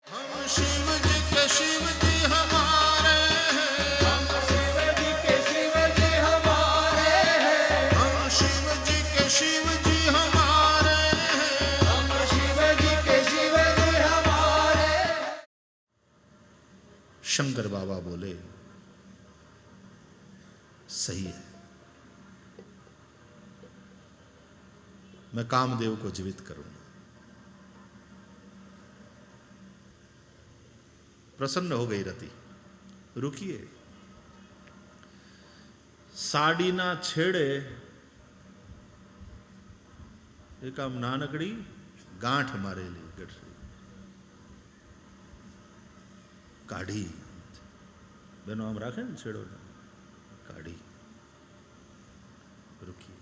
हम शिव जी के शिव जी हमारे हैं, हम शिव जी के शिव जी हमारे हैं, हम शिव जी के शिव जी हमारे हैं, हम शिव जी के शिव जी हमारे हैं। शंकर बाबा बोले सही है, मैं कामदेव को जीवित करूंगा। प्रसन्न हो गई रति। रुकिए, साड़ी ना छेड़े एक आम नानकड़ी गांठ मारेली गठरी काढ़ी बेनो आम राखे ने छेड़ो ने काढ़ी। रुकिए,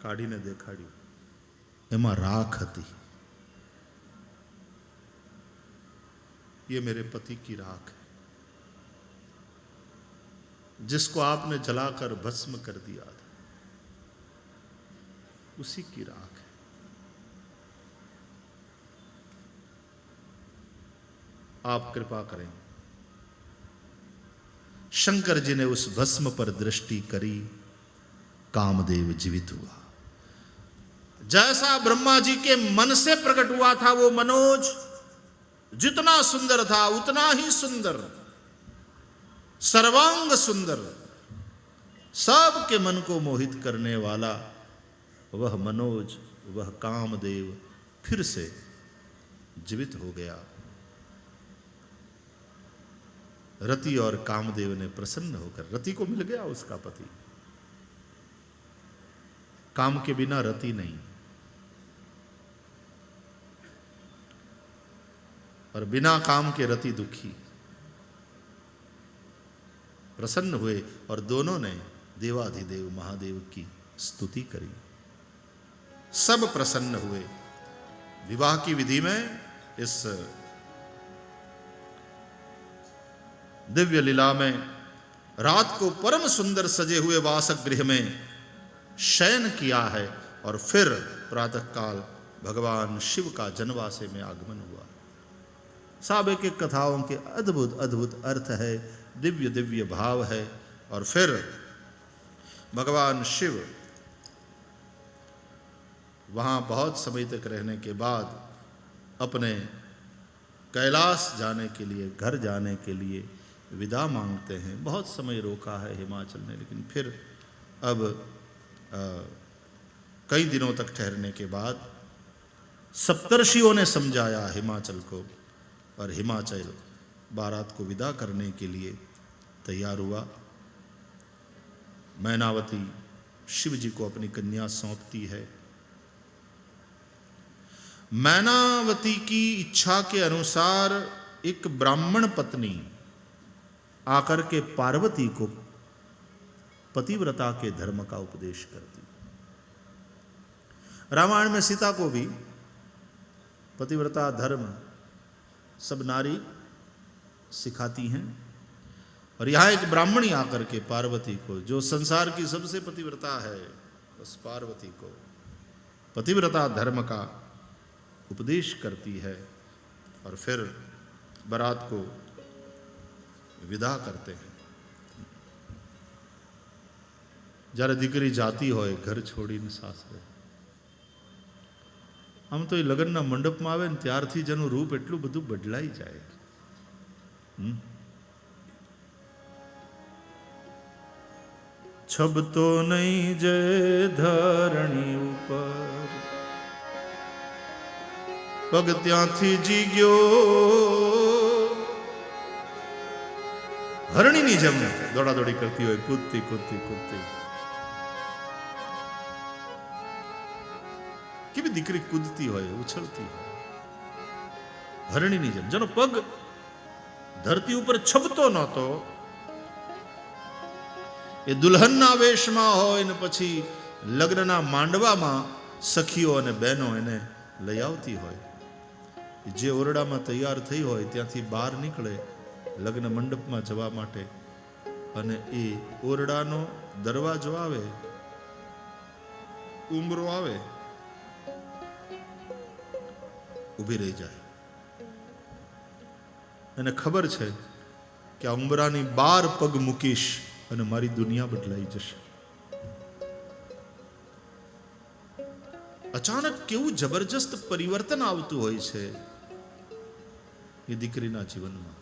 काढ़ीने देखाड्યું, एमां राख हती। ये मेरे पति की राख है, जिसको आपने जलाकर भस्म कर दिया था, उसी की राख है। आप कृपा करें। शंकर जी ने उस भस्म पर दृष्टि करी, कामदेव जीवित हुआ। जैसा ब्रह्मा जी के मन से प्रकट हुआ था वो मनोज जितना सुंदर था उतना ही सुंदर, सर्वांग सुंदर, सबके मन को मोहित करने वाला वह मनोज, वह कामदेव फिर से जीवित हो गया। रति और कामदेव ने प्रसन्न होकर, रति को मिल गया उसका पति। काम के बिना रति नहीं, और बिना काम के रति दुखी। प्रसन्न हुए और दोनों ने देवाधिदेव महादेव की स्तुति करी। सब प्रसन्न हुए। विवाह की विधि में इस दिव्य लीला में रात को परम सुंदर सजे हुए वासगृह में शयन किया है, और फिर प्रातःकाल भगवान शिव का जनवासे में आगमन हुआ। सब एक एक कथाओं के अद्भुत अद्भुत अर्थ है, दिव्य दिव्य भाव है। और फिर भगवान शिव वहाँ बहुत समय तक रहने के बाद अपने कैलाश जाने के लिए, घर जाने के लिए विदा मांगते हैं। बहुत समय रोका है हिमाचल ने, लेकिन फिर अब कई दिनों तक ठहरने के बाद सप्तर्षियों ने समझाया हिमाचल को, और हिमाचल बारात को विदा करने के लिए तैयार हुआ। मैनावती शिव जी को अपनी कन्या सौंपती है। मैनावती की इच्छा के अनुसार एक ब्राह्मण पत्नी आकर के पार्वती को पतिव्रता के धर्म का उपदेश करती। रामायण में सीता को भी पतिव्रता धर्म सब नारी सिखाती हैं, और यहाँ एक ब्राह्मणी आकर के पार्वती को, जो संसार की सबसे पतिव्रता है, उस पार्वती को पतिव्रता धर्म का उपदेश करती है, और फिर बारात को विदा करते हैं। જ્યારે દીકરી જાતી હોય ઘર છોડીને સાસરે, આમ તો એ લગ્નના મંડપમાં આવે ને ત્યારથી જ એનું રૂપ એટલું બધું બદલાઈ જાય। છબતો નહીં જે ધરણી ઉપર, પગ ત્યાંથી જી ગયો। હરણીની જેમ દોડાદોડી કરતી હોય, કૂદતી કૂદતી કૂદતી। કેવી દીકરી કૂદતી હોય, ઉછળતી હોય, હરણીની જેમ। જેનો પગ ધરતી ઉપર છબતો નહોતો, એ દુલ્હનના વેશમાં હોય ને પછી લગ્નના માંડવામાં સખીઓ અને બહેનો એને લઈ આવતી હોય। જે ઓરડામાં તૈયાર થઈ હોય ત્યાંથી બહાર નીકળે લગ્ન મંડપમાં જવા માટે, અને એ ઓરડાનો દરવાજો આવે, ઉંબરો આવે, ઊભી રહી જાય. એને ખબર છે કે આ ઉંબરાની 12 પગ મૂકીશ અને મારી દુનિયા બદલાઈ જશે. અચાનક કેવું જબરજસ્ત પરિવર્તન આવતું હોય છે એ દીકરીના જીવનમાં.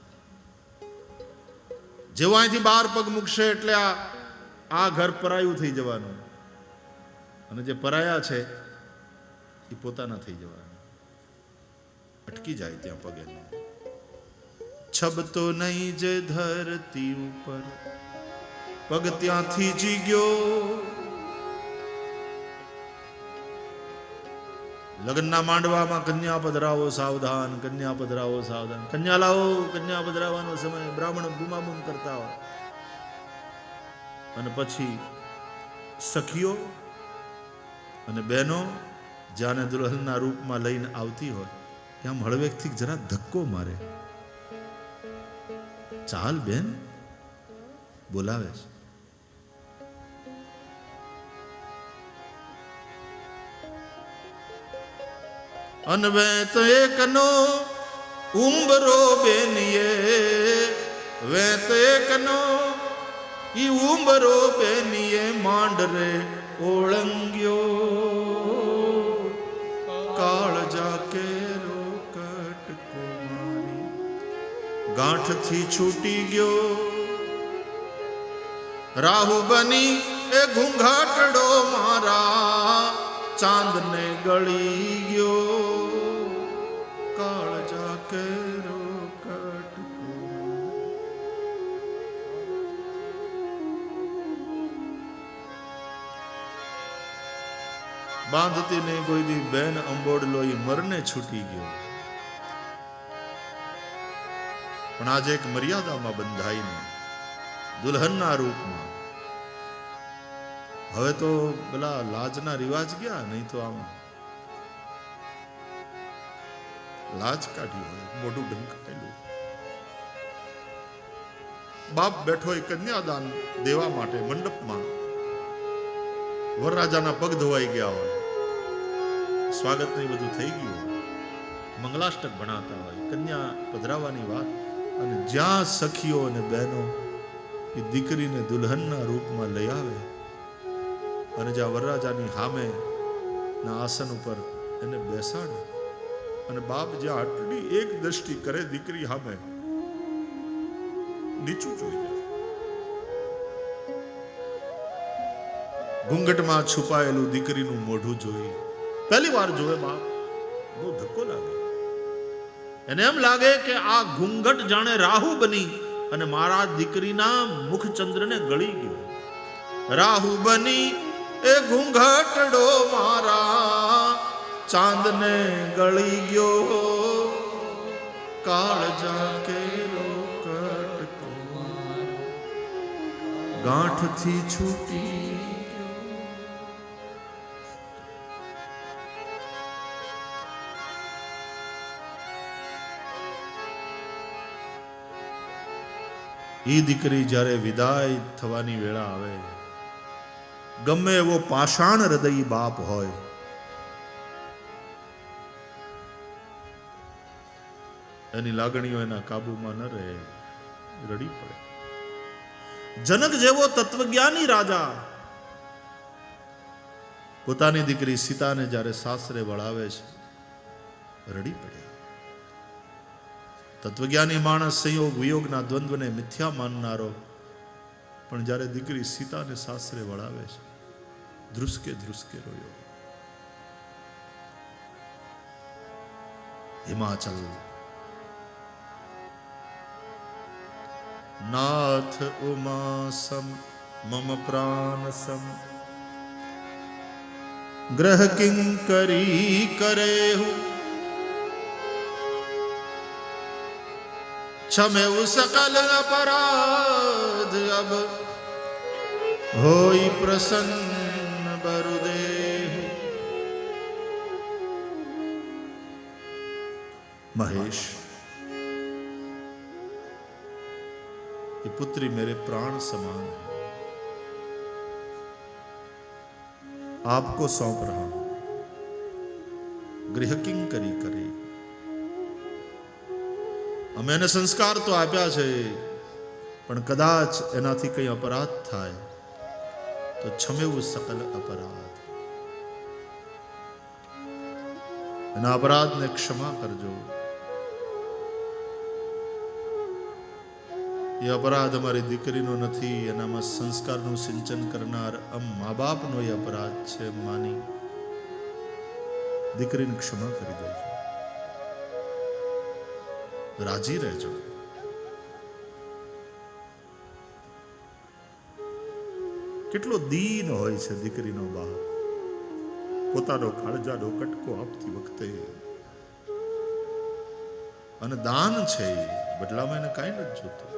જેવો અહીંથી 12 પગ મૂકશે એટલે આ ઘર પરાયું થઈ જવાનું, અને જે પરાયા છે એ પોતાના થઈ જવાના. અટકી જાય ત્યાં પગે. છબ તો નહીં જે ધરતી ઉપર, પગ ત્યાંથી જી ગયો. લગ્નના માંડવામાં કન્યા પધરાવો સાવધાન, કન્યા પધરાવો સાવધાન, કન્યા લાવો, કન્યા પધરાવવાનો સમય. બ્રાહ્મણ બૂમાબૂમ કરતા હોય. અને પછી સખીઓ અને બહેનો જાને દુલ્હનના રૂપમાં લઈને આવતી હોય, ત્યાં હળવેકથી જરા ધક્કો મારે. ચાલ બેન, બોલાવે છે. અનવે તો એકનો ઉંબરો બેનીએ, વે તો એકનો ઈ ઉંબરો બેનીએ માંડ રે ઓળંગ્યો. કાળ જાકે રોકટકો મારી ગાંઠથી છૂટી ગયો. રાહુ બની એ ઘૂંઘાટડો મારા ચાંદને ગળી ગયો. કાળ જાકે રોકટકો. બાંધતી ને કોઈ દી બેન અંબોડલો ઈ મરને છૂટી ગયો. પણ આજે એક મર્યાદામાં બંધાઈને દુલ્હનના રૂપમાં, હવે તો પેલા લાજના રિવાજ ગયા, નહીં તો આમ લાજ કાઢી હોય, મોઢું ઢંકાયેલું. બાપ બેઠો એ કન્યાદાન દેવા માટે મંડપમાં. વરરાજાના પગ ધોવાઈ ગયા હોય, સ્વાગત ને બધું થઈ ગયું, મંગલાષ્ટક ભણાતા હોય, કન્યા પધરાવાની વાત. અને જ્યાં સખીઓ અને બહેનો એ દીકરીને દુલ્હનના રૂપમાં લઈ આવે અને જ્યાં વરરાજાની સામે ના આસન ઉપર એને બેસાડે, અને બાપ જ્યાં આટલી એક દ્રષ્ટિ કરે દીકરી સામે, નીચું જોઈ જાય. ઘૂંઘટમાં છુપાયેલું દીકરીનું મોઢું જોઈ પહેલી વાર જોવે બાપ, બહુ ધક્કો લાગે. એને એમ લાગે કે આ ઘૂંઘટ જાણે રાહુ બની અને મારા દીકરીના મુખચંદ્રને ગળી ગયો. રાહુ બની એ ઘૂંઘટડો મારા ચાંદને ગળી ગયો. કાળ જાકે રોકટકો ગાંઠથી છૂટી. એ દીકરી જ્યારે વિદાય થવાની વેળા આવે, ગમે એવો પાષાણ હૃદય બાપ હોય, એની લાગણીઓ એના કાબુમાં ન રહે, રડી પડે. જનક જેવો તત્વજ્ઞાની રાજા પોતાની દીકરી સીતાને જ્યારે સાસરે વળાવે છે, રડી પડે. તત્વજ્ઞાની માણસ સંયોગ વિયોગના દ્વંદ્વને મિથ્યા માનનારો પણ જ્યારે દીકરી સીતાને સાસરે વળાવે છે, ધ્રુસકે ધ્રુસકે રોયો. હિમાચલ નાથ ઉમા સમ મમ પ્રાણ સમ ગ્રહ કિંકરી કરેહુ क्षमेउ सकल अपराध अब होई प्रसन्न बरुदेह. महेश, ये पुत्री मेरे प्राण समान है, आपको सौंप रहा हूं. गृह किंकरी करे, અમે એને સંસ્કાર તો આપ્યા છે, પણ કદાચ એનાથી કંઈ અપરાધ થાય તો છમેવું સકલ અપરાધ, એના અપરાધને ક્ષમા કરજો. એ અપરાધ અમારી દીકરીનો નથી, એનામાં સંસ્કારનું સિંચન કરનાર મા બાપનો એ અપરાધ છે. માની દીકરીને ક્ષમા કરી દેજો, રાજી રહેજો. કેટલો દીન હોય છે દીકરીનો બાપ, પોતાનો કાળજાનો કટકો આપતી વખતે. અને દાન છે, બદલામાં એને કાંઈ નથી જોતું.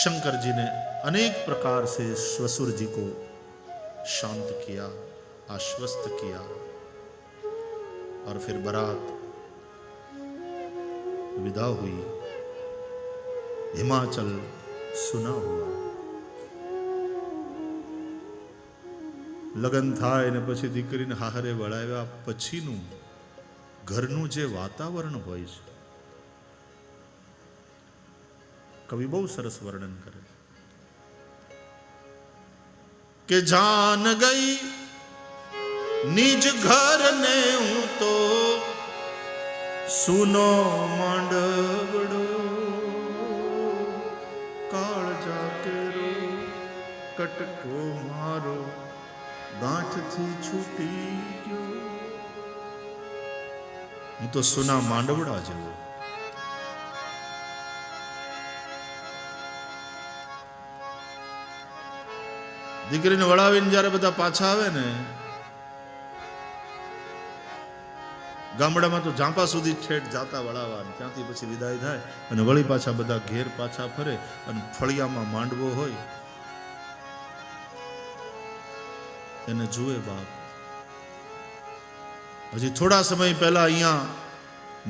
शंकर जी ने अनेक प्रकार से श्वसुर जी को शांत किया, आश्वस्त किया, और फिर बारात विदा हुई. हिमाचल सुना हुआ. લગ્ન થાય ને પછી દીકરીને હાહરે વળાવ્યા પછીનું ઘરનું જે વાતાવરણ હોય છે, કવિ બહુ સરસ વર્ણન કરે કે જાન ગઈ નિજ ઘર ને હું તો સુનો માંડવડો, કાળજા કેરો કટકો મારો ગાંઠથી છૂટી ગયો. હું તો સુના માંડવડા જેવો. દીકરીને વળાવીને જ્યારે બધા પાછા આવે ને, ગામડામાં તો ઝાંપા સુધી ઠેઠ જાતા વળાવવા, ત્યાંથી પછી વિદાય થાય અને વળી પાછા બધા ઘેર પાછા ફરે, અને ફળિયામાં માંડવો હોય એને જુએ બાપ. હજી થોડા સમય પહેલા અહીંયા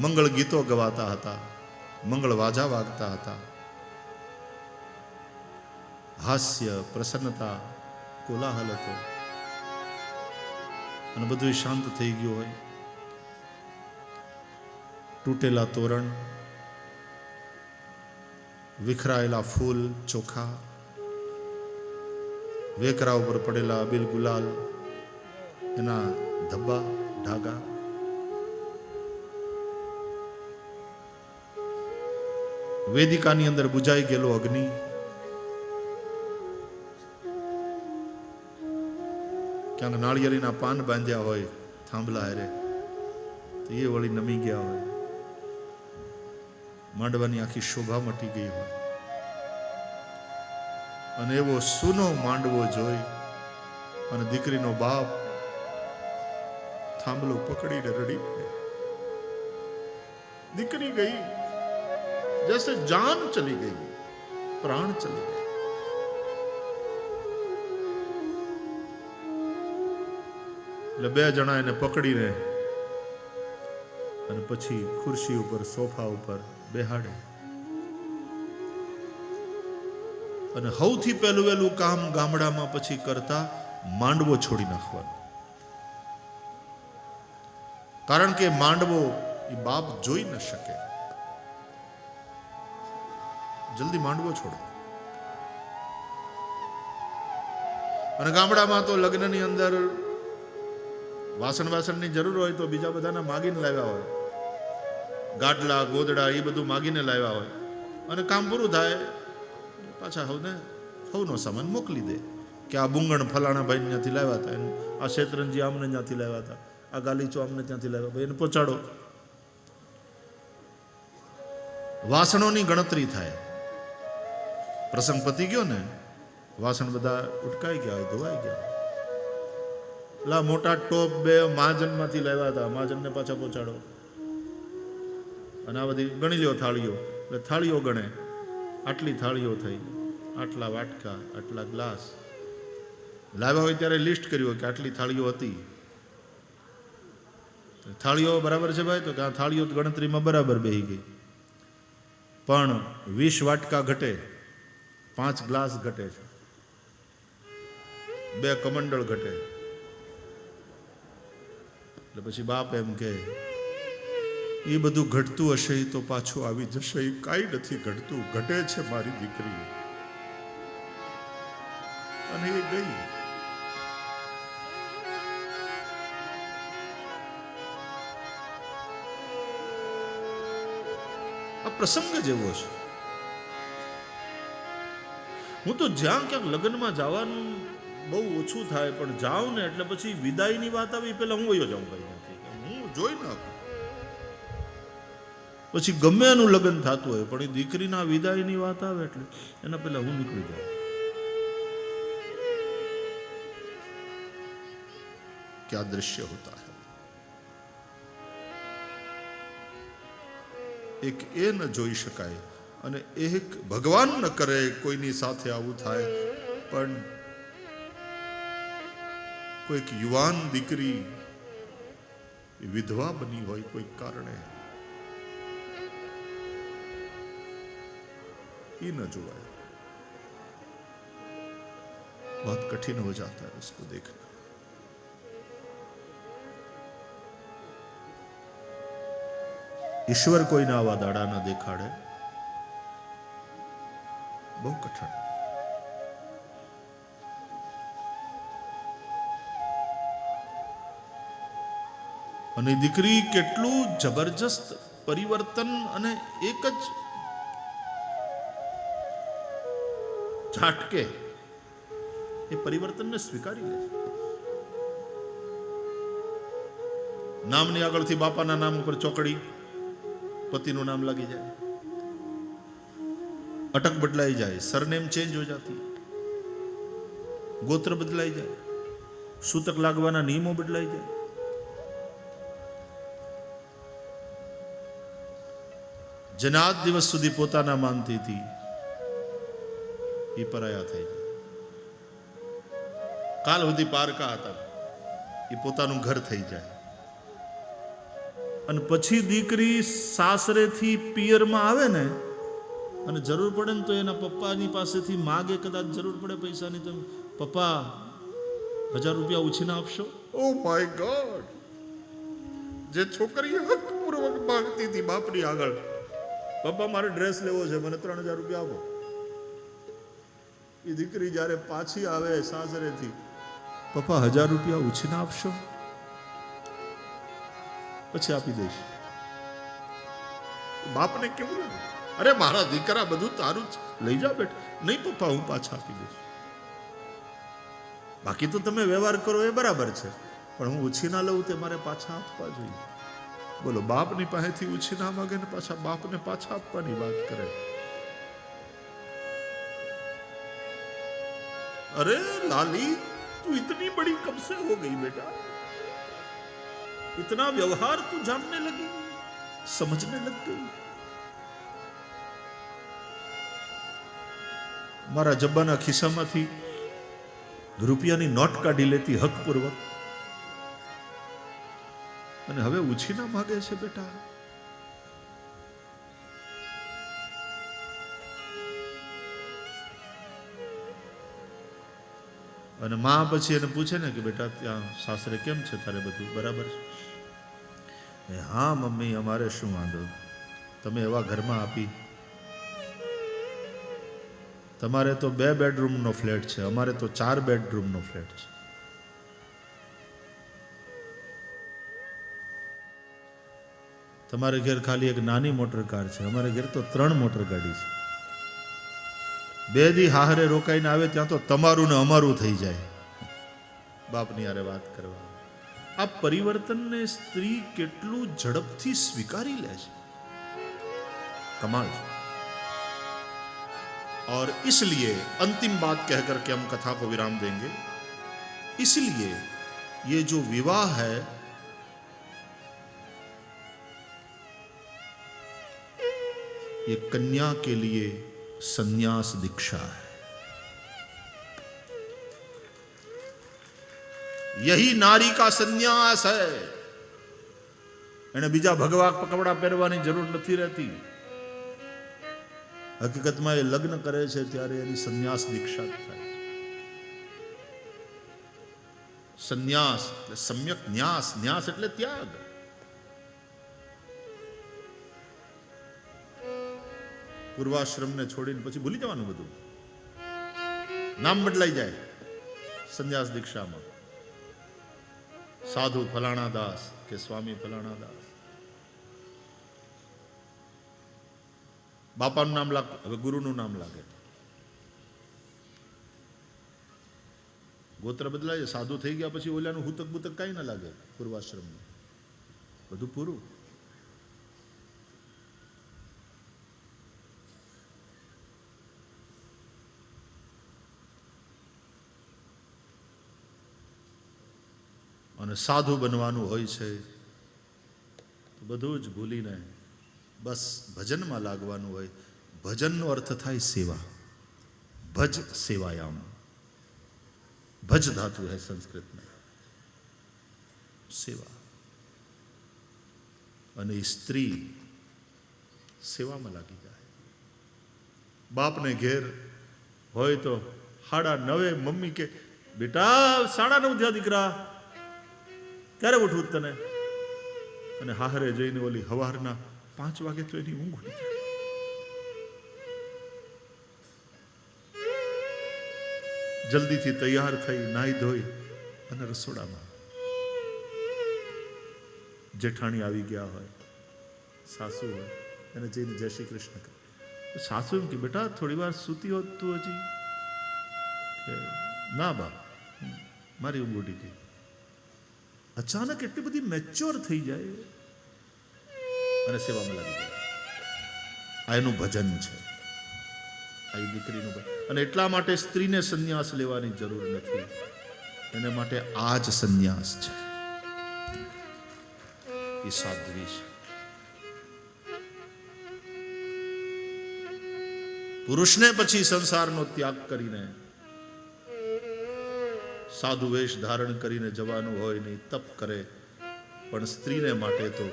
મંગળ ગીતો ગવાતા હતા, મંગળ વાજા વાગતા હતા, હાસ્ય, પ્રસન્નતા, કોલાહલ હતો, અને બધું શાંત થઈ ગયું હોય. તૂટેલા તોરણ, વિખરાયેલા ફૂલ ચોખા, વેકરા ઉપર પડેલા અબીલ ગુલાલ, એના ધબ્બા ઢાગા, વેદિકાની અંદર બુજાઈ ગયેલો અગ્નિ, ક્યાંક નાળિયેરીના પાન બાંધ્યા હોય થાંભલા હારે, તો એ વળી નમી ગયા હોય, માંડવાની આખી શોભા મટી ગઈ હોય, અને એવો સૂનો માંડવો જોઈ અને દીકરીનો બાપ થાંભલો પકડીને રડી પડે. દીકરી ગઈ, જૈસે જાન ચલી ગઈ, પ્રાણ ચલી ગઈ. એટલે બે જણા એને પકડીને અને પછી ખુરશી ઉપર, સોફા ઉપર બેહાડે, અને સૌથી પહેલું વહેલું કામ ગામડામાં પછી કરતા માંડવો છોડી નાખવાનો. કારણ કે માંડવો એ બાપ જોઈ ન શકે. જલ્દી માંડવો છોડો. અને ગામડામાં તો લગ્નની અંદર વાસણની જરૂર હોય તો બીજા બધાના માગીને લાવ્યા હોય, ગાડલા ગોદડા એ બધું માગીને લાવ્યા હોય, અને કામ પૂરું થાય પાછા સૌનો સામાન મોકલી દે કે આ બુંગણ ફલાણા ભાઈ ત્યાંથી લાવ્યા હતા, આ શેતરંજી આમને ત્યાંથી લાવ્યા હતા, આ ગાલીચો આમને ત્યાંથી લાવ્યા, ભાઈ એને પહોંચાડો. વાસણોની ગણતરી થાય. પ્રસંગ પતી ગયો ને, વાસણ બધા ઉટકાઈ ગયા હોય, ધોવાઈ ગયા. લા મોટા ટોપ બે મહાજનમાંથી લાવ્યા હતા, મહાજનને પાછા પહોંચાડો. અને આ બધી ગણી લ્યો થાળીઓ, એટલે થાળીઓ ગણે, આટલી થાળીઓ થઈ, આટલા વાટકા, આટલા ગ્લાસ. લાવ્યા હોય ત્યારે લિસ્ટ કર્યું કે આટલી થાળીઓ હતી. થાળીઓ બરાબર છે ભાઈ, તો કે આ થાળીઓ ગણતરીમાં બરાબર બેહી ગઈ. પણ 20 વાટકા ઘટે 5 ગ્લાસ ઘટે છે, 2 કમંડળ ઘટે. એટલે પછી બાપ એમ કે એ બધું ઘટતું હશે તો પાછું આવી જશે, એ કાંઈ નથી ઘટતું, ઘટે છે મારી દીકરી. અને એ ગઈ. આ પ્રસંગ જેવો છે. હું તો જ્યાં ક્યાંક લગ્નમાં જવાનું બહુ ઓછું થાય, પણ જાઉં ને એટલે પછી વિદાયની વાત આવી પેલા હું વયો જાઉં, કઈ નથી, હું જોઈ નાખું. પછી ગમે એનું લગ્ન થતું હોય, પણ એ દીકરીના વિદાયની વાત આવે એટલે એના પહેલા હું નીકળી જાઉં. ક્યા દ્રશ્ય હોતા હૈ. એક એ ન જોઈ શકાય, અને એક ભગવાન ન કરે કોઈની સાથે આવું થાય, પણ કોઈક યુવાન દીકરી વિધવા બની હોય કોઈક કારણે, ये न जुड़ाए. बहुत कठिन हो जाता है उसको देखना. ईश्वर कोई ना आवा दाड़ा ना देखाड़े, बहु कठिन. અને દીકરી કેટલું જબરજસ્ત પરિવર્તન અને એક જ ઝાટકે એ પરિવર્તનને સ્વીકારી લે. નામની આગળથી બાપાના નામ ઉપર ચોકડી, પતિનું નામ લાગી જાય, અટક બદલાઈ જાય, સરનેમ ચેન્જ હો જાતી, ગોત્ર બદલાઈ જાય, સૂતક લાગવાના નિયમો બદલાઈ જાય. જનાદ દિવસ સુધી પોતાના માનતી હતી એ પરાયા થઈ જાય. કાલ સુધી પારકા હતા એ પોતાનું ઘર થઈ જાય. અને પછી દીકરી સાસરેથી પિયરમાં આવે ને, અને જરૂર પડે ને તો એના પપ્પાની પાસેથી માગે, કદાચ જરૂર પડે પૈસાની, તો પપ્પા 1000 રૂપિયા ઉછીના આપશો. Oh my God! જે છોકરી હકપૂર્વક માંગતી હતી બાપની આગળ, પપ્પા મારે ડ્રેસ લેવો છે, મને 3000 રૂપિયા આપો. એ દીકરી જ્યારે પાછી આવે સાસરેથી, પપ્પા 1000 રૂપિયા ઉછીના આપશો, પછી આપી દઈશ. બાપને કેવું લાગે? અરે મારા દીકરા, બધું તારું જ, લઈ જા બેટા. નહીં પપ્પા, હું પાછા આપી દઈશ. બાકી તો તમે વ્યવહાર કરો એ બરાબર છે, પણ હું ઉછીના લઉં તે મારે પાછા આપવા જોઈએ. બોલો, બાપની પાસેથી ઉછીના માગે ને પાછા બાપને પાછા આપવાની વાત કરે. अरे लाली, तू इतनी बड़ी कब से हो गई बेटा? इतना व्यवहार तू जानने लगी, समझने लग गई. मारा जब्बाना खिस्साમાંથી રૂપિયાની નોટ કાઢી લેતી હકપૂર્વક, અને હવે ઉછીના માગે છે બેટા. અને માં પછી એને પૂછે ને કે બેટા ત્યાં સાસરે કેમ છે, તારે બધું બરાબર છે? હા મમ્મી, અમારે શું વાંધો, તમે એવા ઘરમાં આપી. તમારે તો 2 બેડરૂમનો ફ્લેટ છે, અમારે તો 4 બેડરૂમનો ફ્લેટ છે. તમારે ઘેર ખાલી એક નાની મોટર કાર છે, અમારે ઘેર તો 3 મોટર ગાડી છે. 2 દી હાહરે રોકાઈને આવે ત્યાં તો તમારું ને અમારું થઈ જાય. બાપની હારે વાત કરવા. આ પરિવર્તનને સ્ત્રી કેટલું ઝડપથી સ્વીકારી લે છે, कमाल. और इसलिए अंतिम बात कहकर के हम कथा को विराम देंगे. इसलिए ये जो विवाह है, ये कन्या के लिए संन्यास दीक्षा है. यही नारी का संन्यास है. એને બીજા ભગવા કપડા પહેરવાની જરૂર નથી રહેતી. હકીકતમાં એ લગ્ન કરે છે ત્યારે એની સંન્યાસ દીક્ષા થાય. સંન્યાસ એટલે સમ્યક ન્યાસ, ન્યાસ એટલે ત્યાગ. પૂર્વાશ્રમને છોડીને પછી ભૂલી જવાનું બધું, નામ બદલાઈ જાય સંન્યાસ દીક્ષામાં. સાધુ ફલાણા દાસ કે સ્વામી ફલાણા દાસ. બાપાનું નામ લાગે, હવે ગુરુનું નામ લાગે. ગોત્ર બદલાય, સાધુ થઈ ગયા પછી ઓલાનું હુતક બુતક કાંઈ ના લાગે. પૂર્વાશ્રમનું બધું પૂરું. અને સાધુ બનવાનું હોય છે તો બધું જ ભૂલીને બસ ભજનમાં લાગવાનું હોય. ભજનનો અર્થ થાય સેવા. ભજ સેવાયામ, ભજ ધાતુ હૈ સંસ્કૃત में, સેવા. અને સ્ત્રી સેવામાં લાગી જાય. બાપને ઘેર હોય તો 9:30 મમ્મી કે બેટા 9:30 થયા દીકરા, ક્યારે ઉઠવું તને? અને હાહરે જઈને ઓલી હવારના 5 વાગે તો એની ઊંઘ ઉડી જાય. જલ્દીથી તૈયાર થઈ નાહી ધોઈ અને રસોડામાં જેઠાણી આવી ગયા હોય, સાસુ હોય, એને જઈને જય શ્રી કૃષ્ણ કહે. સાસુ એમ કે બેટા થોડી વાર સૂતી હોત તું હજી? કે ના બા, મારી ઊંઘ ઉડી ગઈ. અચાનક એટલી બધી મેચ્યોર થઈ જાય અને સેવામાં લાગી જાય. આ એનું ભજન છે, આ એ દીકરીનું ભજન. અને એટલા માટે સ્ત્રીને સંન્યાસ લેવાની જરૂર નથી. એને માટે આ જ સંન્યાસ છે. એ સાધ્વી છે. પુરુષને પછી સંસારનો ત્યાગ કરીને સાધુ વેશ ધારણ કરીને જવાનું હોય નહીં, તપ કરે. પણ સ્ત્રીને માટે તો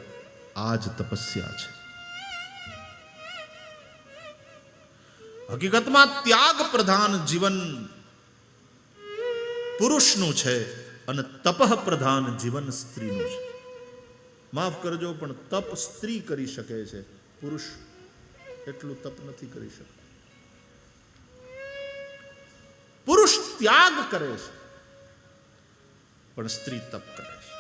આ જ તપસ્યા છે. હકીકતમાં ત્યાગ પ્રધાન જીવન પુરુષનું છે અને તપઃ પ્રધાન જીવન સ્ત્રીનું છે. માફ કરજો, પણ તપ સ્ત્રી કરી શકે છે, પુરુષ એટલું તપ નથી કરી શકતો. પુરુષ ત્યાગ કરે છે પણ સ્ત્રી તપ કરે છે.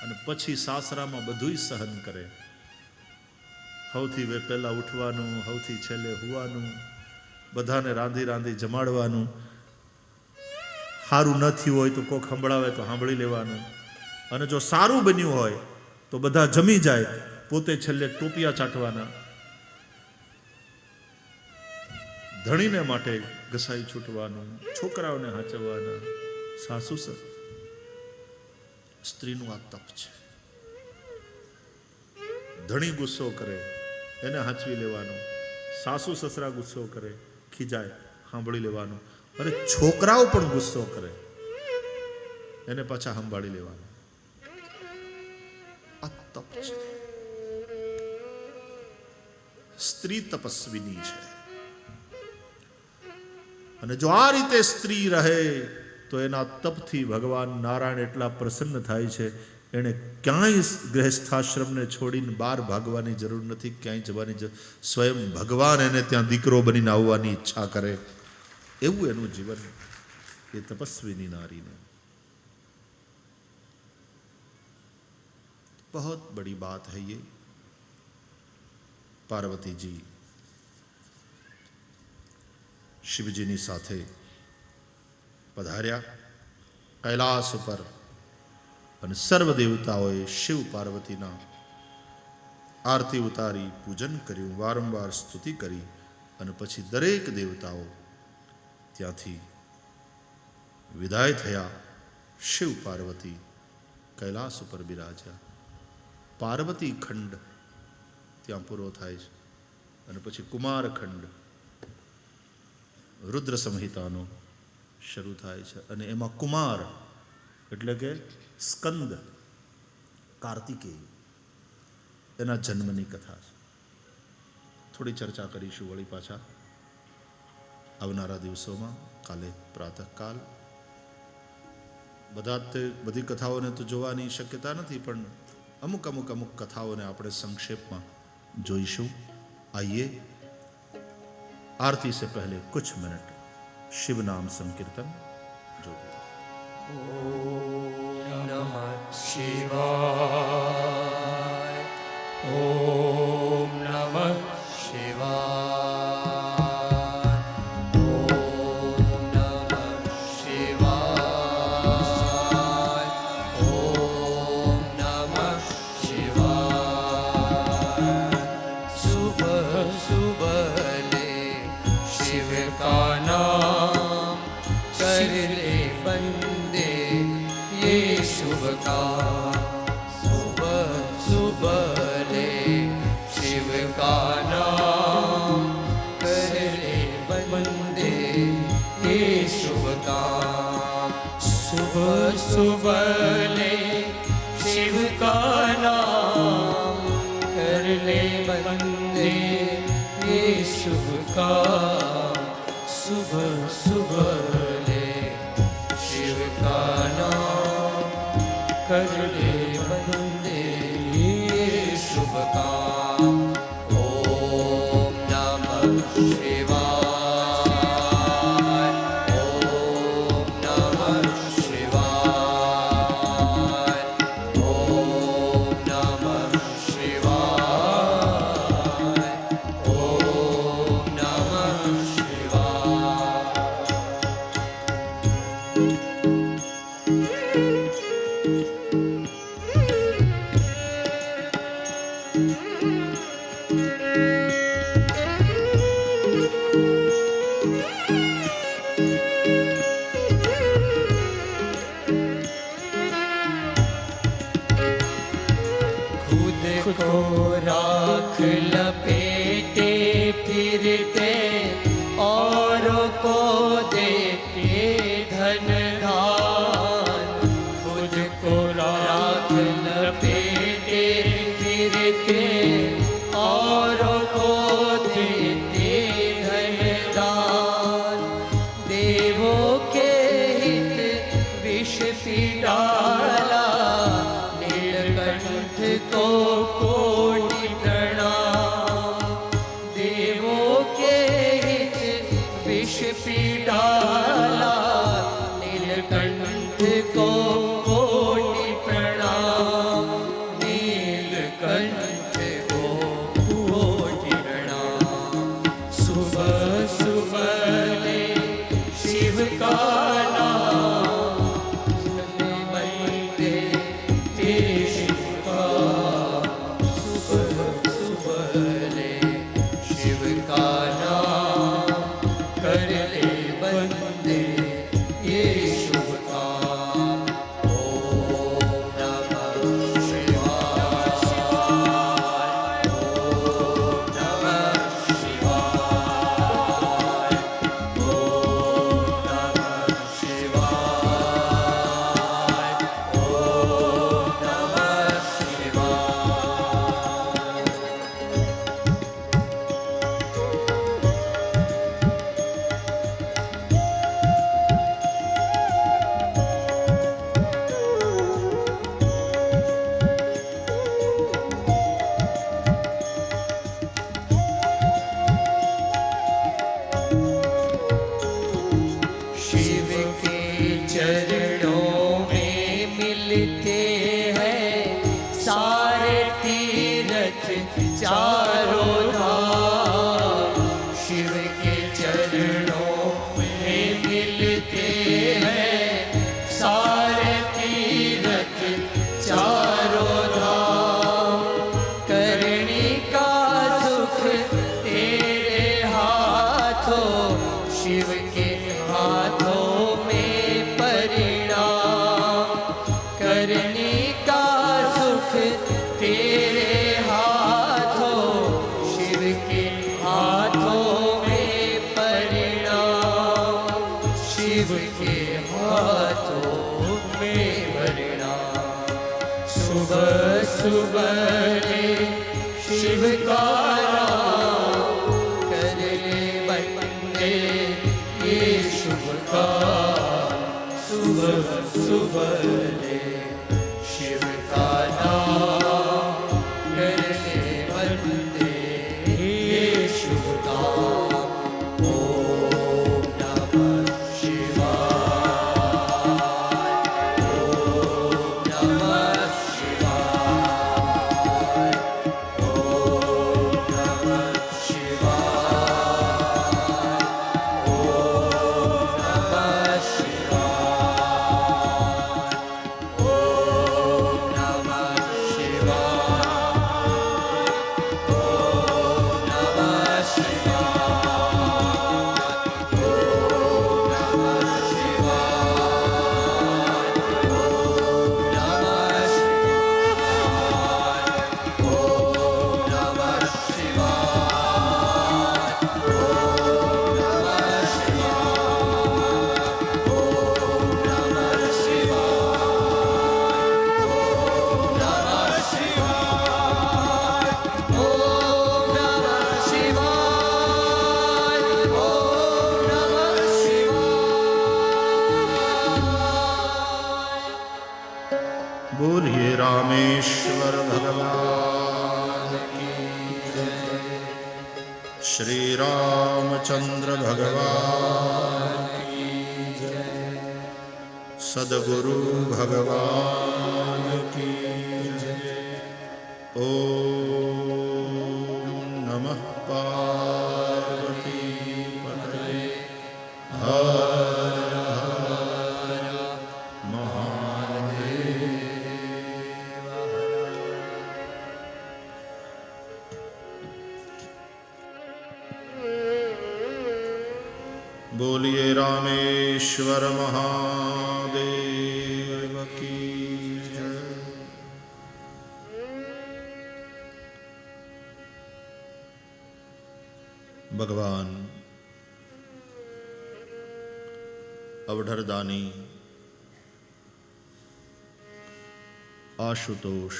અને પછી સાસરામાં બધુંય સહન કરે. સૌથી પહેલા ઉઠવાનું, સૌથી છેલ્લે હુવાનું, બધાને રાંધી રાંધી જમાડવાનું. સારું ન થયું હોય તો કોક સંભળાવે તો સાંભળી લેવાનું. અને જો સારું બન્યું હોય તો બધા જમી જાય, પોતે છેલ્લે ટોપિયા ચાટવાના. ધણીને માટે ઘસાઈ છૂટવાનું, છોકરાઓને હાચવવાના. સાસુ સ્ત્રીનું આ તપ છે. ધણી ગુસ્સો કરે, એને હાંચવી લેવાનો. સાસુ સસરા ગુસ્સો કરે, ખીજાય, સાંભળી લેવાનું. અને છોકરાઓ પણ ગુસ્સો કરે, એને પાછા સંભાળી લેવાનું. આ તપ છે. સ્ત્રી તપસ્વીની છે. અને જો આ રીતે સ્ત્રી રહે તો એના તપથી ભગવાન નારાયણ એટલા પ્રસન્ન થાય છે, એને ક્યાંય ગૃહસ્થાશ્રમને છોડીને બહાર ભાગવાની જરૂર નથી, ક્યાંય જવાની જરૂર. સ્વયં ભગવાન એને ત્યાં દીકરો બનીને આવવાની ઈચ્છા કરે, એવું એનું જીવન. એ તપસ્વીની નારીને बहुत बड़ी बात है ये. पार्वती जी શિવજીની સાથે પધાર્યા કૈલાસ ઉપર. અને સર્વ દેવતાઓએ શિવ પાર્વતીના આરતી ઉતારી પૂજન કર્યું, વારંવાર સ્તુતિ કરી. અને પછી દરેક દેવતાઓ ત્યાંથી વિદાય થયા. શિવ પાર્વતી કૈલાસ ઉપર બિરાજ્યા. પાર્વતી ખંડ ત્યાં પૂરો થાય છે. અને પછી કુમાર ખંડ રુદ્ર સંહિતાનો શરૂ થાય છે. અને એમાં કુમાર એટલે કે સ્કંદ કાર્તિકેય, એના જન્મની કથા છે. થોડી ચર્ચા કરીશું વળી પાછા આવનારા દિવસોમાં. કાલે પ્રાતઃકાલ બધી કથાઓને તો જોવાની શક્યતા નથી, પણ અમુક કથાઓને આપણે સંક્ષેપમાં જોઈશું. आइए आरती से पहले कुछ मिनट शिव नाम संकीर्तन जो ओम नमः शिवाय, ओम नमः शिवाय, ओम नमः शिवाय, ओम नमः शिवाय। सुबह सुबह ले शिव का नाम कर ले बंदे ये शुभ काम। सुबह सुबह ले शिव का नाम कर ले बंदे ये शुभ काम। सुबह सुबह ले शिव का नाम कर ले बंदे ये शुभ काम। सुबह सुबह ले शिव का नाम कर ले बंदे ये शुभ काम। ओम नमः शिवाय, ओम नमः शिवाय, ओम नमः शिवाय, ओम नमः शिवाय। खुद को राख लपेटे फिरते औरों को देते धन दान। खुद को राख लपेटे फिरते औरों को देते धन दान। देवों के हित विष पी डाला, नीलकंठ को कोटि प्रणाम। देवों के हित विष पी डाला, नीलकंठ को कोटि प्रणाम। नीलकंठ को कोटि प्रणाम। सुबह सुबह ले शिव का नाम बनते देश का। सुबह सुबह ले शिव का नाम कर ले बंदे ये शुभ काम। ओम नमः शिवाय, ओम नमः शिवाय, ओम नमः शिवाय, ओम नमः शिव के चरणों में मिलते हैं सारे तीरथ चारों धाम। शिव के चरणों में मिलते हैं सारे तीरथ चारों धाम। करनी का सुख तेरे हाथों, शिव के हाथों में परिणाम। करनी का सुख तेरे हाथों, शिव के हाथों में परिणाम। शिव के हाथों में परिणाम। सुबह सुबह ले शिव का नाम सुबले शिव का नाम करने बनते हे शुभ काम। ओम नमः शिवाय, ओम नमः शिवाय, ओम नमः शिवाय, ओम नमः शिवाय, ओम नमः शिवाय, ओम नमः शिवाय, ओम नमः शिवाय, ओम नमः शिवाय, ओम नमः शिवाय, ओम नमः शिवाय, ओम नमः शिवाय, ओम नमः शिवाय, ओम नमः शिवाय। बोलिए रामेश्वर भगवान की जय, श्री रामचंद्र भगवान की जय, सद्गुरु भगवान की जय। ओम नमः पार्वती पतये, हर हर महादेव। बोलिए रामेश्वर महादेव की जय। भगवान अवधरदानी आशुतोष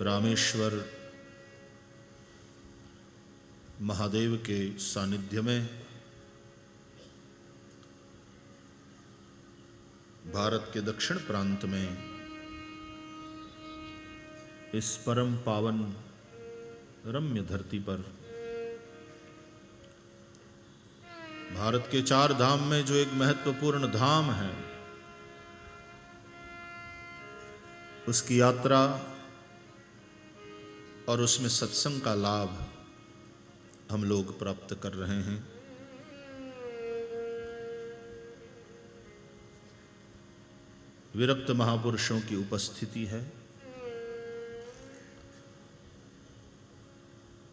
रामेश्वर महादेव के सानिध्य में भारत के दक्षिण प्रांत में इस परम पावन रम्य धरती पर भारत के 4 धाम में जो एक महत्वपूर्ण धाम है, उसकी यात्रा और उसमें सत्संग का लाभ हम लोग प्राप्त कर रहे हैं। विरक्त महापुरुषों की उपस्थिति है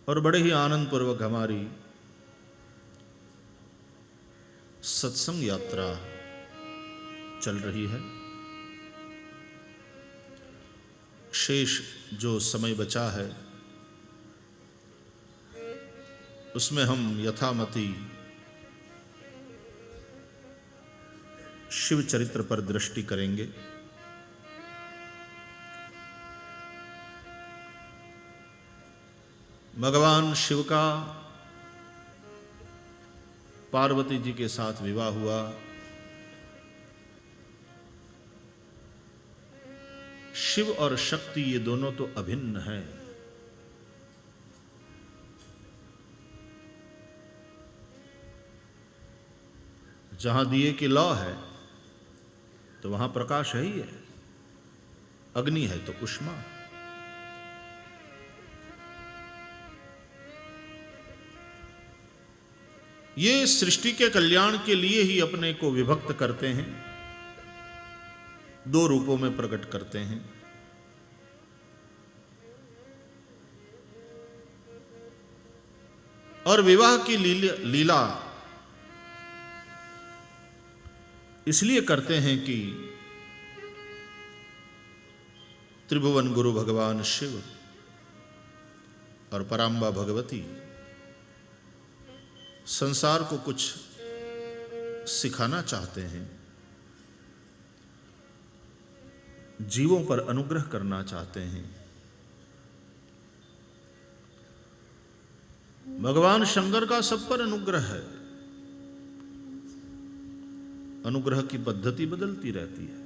और बड़े ही आनंद पूर्वक हमारी सत्संग यात्रा चल रही है। शेष जो समय बचा है उसमें हम यथामति शिव चरित्र पर दृष्टि करेंगे। भगवान शिव का पार्वती जी के साथ विवाह हुआ। शिव और शक्ति ये दोनों तो अभिन्न हैं। जहां दिए की लौ है तो वहां प्रकाश है ही है, अग्नि है तो उष्मा। ये सृष्टि के कल्याण के लिए ही अपने को विभक्त करते हैं, 2 रूपों में प्रकट करते हैं। और विवाह की लीला इसलिए करते हैं कि त्रिभुवन गुरु भगवान शिव और पराम्बा भगवती संसार को कुछ सिखाना चाहते हैं, जीवों पर अनुग्रह करना चाहते हैं। भगवान शंकर का सब पर अनुग्रह है। अनुग्रह की पद्धति बदलती रहती है।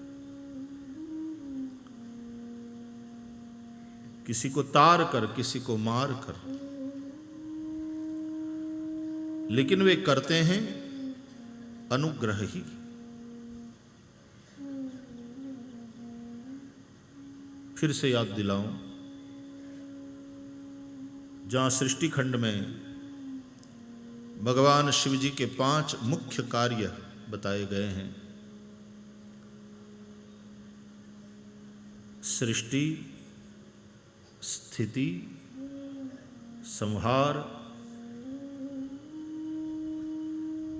किसी को तार कर, किसी को मार कर, लेकिन वे करते हैं अनुग्रह ही। फिर से याद दिलाऊं, जहां सृष्टि खंड में भगवान शिव जी के 5 मुख्य कार्य बताए गए हैं, सृष्टि, स्थिति, संहार,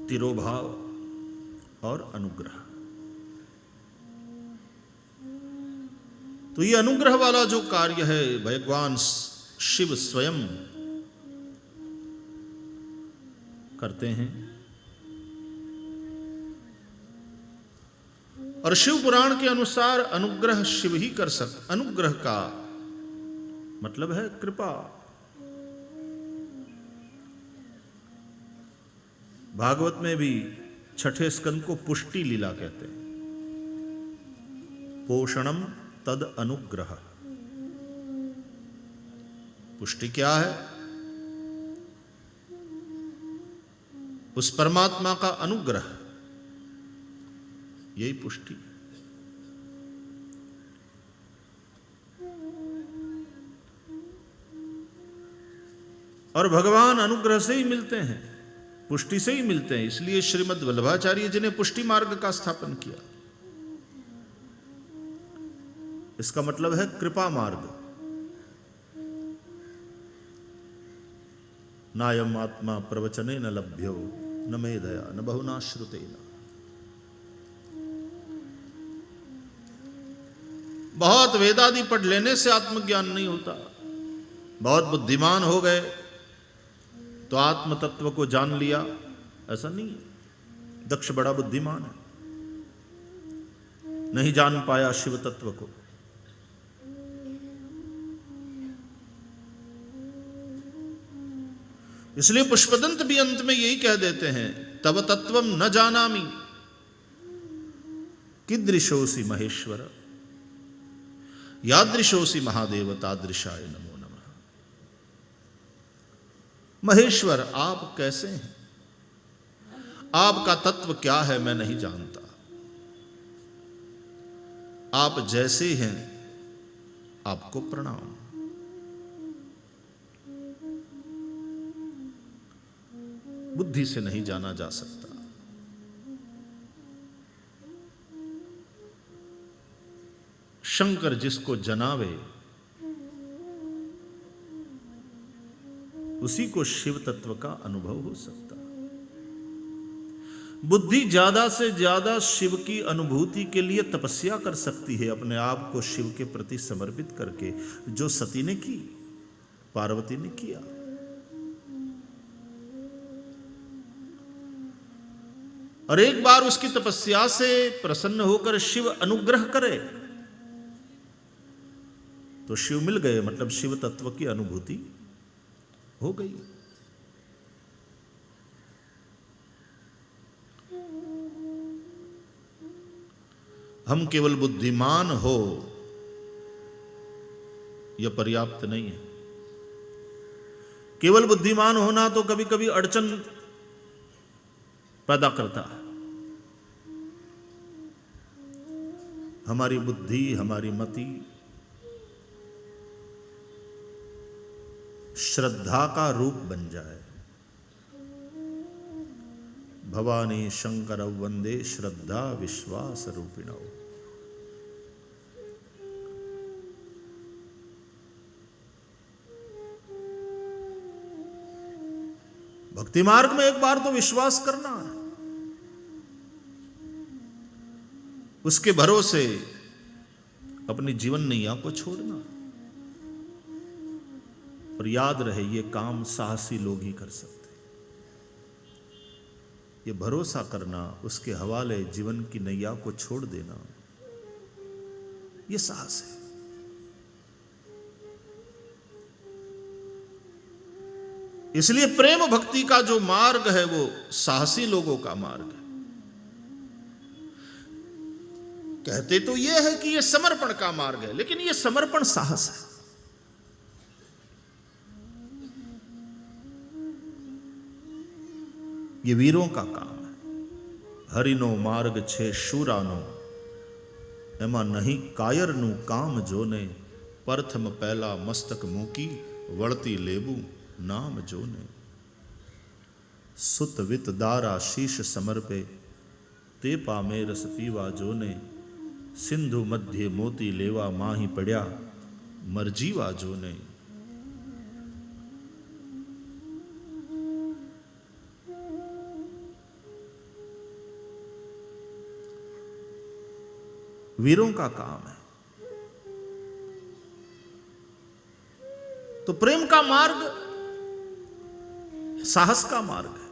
तिरोभाव और अनुग्रह। तो ये अनुग्रह वाला जो कार्य है भगवान शिव स्वयं करते हैं। और शिव पुराण के अनुसार अनुग्रह शिव ही कर सकते। अनुग्रह का मतलब है कृपा। भागवत में भी 6ठे स्कंद को पुष्टि लीला कहते हैं। पोषणम तद अनुग्रह। पुष्टि क्या है? उस परमात्मा का अनुग्रह, यही पुष्टि। और भगवान अनुग्रह से ही मिलते हैं, पुष्टि से ही मिलते हैं। इसलिए श्रीमद् वल्लभाचार्य जी ने पुष्टि मार्ग का स्थापन किया। इसका मतलब है कृपा मार्ग। नायम आत्मा प्रवचने न लभ्यो न मेधया न बहुना श्रुतेन। बहुत वेदादि पढ़ लेने से आत्मज्ञान नहीं होता। बहुत बुद्धिमान हो गए तो आत्म तत्व को जान लिया, ऐसा नहीं है। दक्ष बड़ा बुद्धिमान है, नहीं जान पाया शिव तत्व को। इसलिए पुष्पदंत भी अंत में यही कह देते हैं, तव तत्वम न जानामि कीदृशोसि महेश्वर यादृशोसि महादेव तादृशाय नमो नमः। महेश्वर आप कैसे हैं, आपका तत्व क्या है मैं नहीं जानता। आप जैसे हैं आपको प्रणाम। बुद्धि से नहीं जाना जा सकता। शंकर जिसको जनावे उसी को शिव तत्व का अनुभव हो सकता। बुद्धि ज्यादा से ज्यादा शिव की अनुभूति के लिए तपस्या कर सकती है, अपने आप को शिव के प्रति समर्पित करके, जो सती ने की, पार्वती ने किया। और एक बार उसकी तपस्या से प्रसन्न होकर शिव अनुग्रह करे तो शिव मिल गए, मतलब शिव तत्व की अनुभूति हो गई। हम केवल बुद्धिमान हो यह पर्याप्त नहीं है। केवल बुद्धिमान होना तो कभी कभी अड़चन पैदा करता है। हमारी बुद्धि, हमारी मति श्रद्धा का रूप बन जाए। भवानी शंकर वंदे श्रद्धा विश्वास रूपिणौ। भक्ति मार्ग में एक बार तो विश्वास करना है, उसके भरोसे अपनी जीवन नैया को छोड़ना। और याद रहे, ये काम साहसी लोग ही कर सकते। ये भरोसा करना, उसके हवाले जीवन की नैया को छोड़ देना, ये साहस है। इसलिए प्रेम भक्ति का जो मार्ग है वो साहसी लोगों का मार्ग है। कहते तो ये है कि ये समर्पण का मार्ग है, लेकिन ये समर्पण साहस है। ये वीरों का काम है। हरिनो मार्ग छे शूरानो, एमा नहीं कायर नु काम जोने, प्रथम पहला मस्तक मूकी, वळती लेबू नाम जोने। सुत वित दारा शीश समर्पे, ते पामे रस पीवा जोने, सिंधु मध्य मोती लेवा माही पड़या, मरजीवा जोने। वीरों का काम है। तो प्रेम का मार्ग साहस का मार्ग है,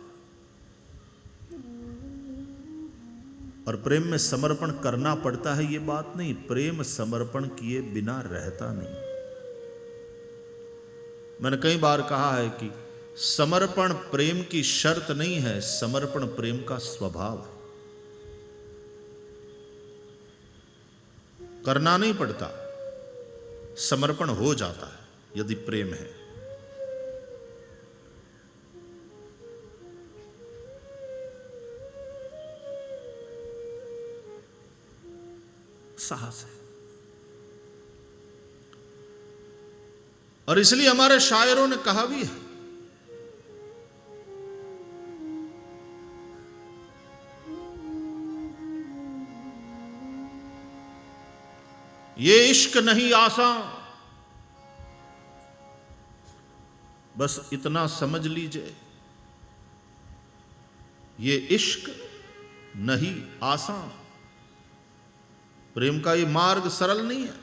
और प्रेम में समर्पण करना पड़ता है, ये बात नहीं। प्रेम समर्पण किए बिना रहता नहीं। मैंने कई बार कहा है कि समर्पण प्रेम की शर्त नहीं है, समर्पण प्रेम का स्वभाव है। करना नहीं पड़ता, समर्पण हो जाता है यदि प्रेम है। साहस है। और इसलिए हमारे शायरों ने कहा भी है, ये इश्क नहीं आसान, बस इतना समझ लीजिए, ये इश्क नहीं आसान। प्रेम का ये मार्ग सरल नहीं है,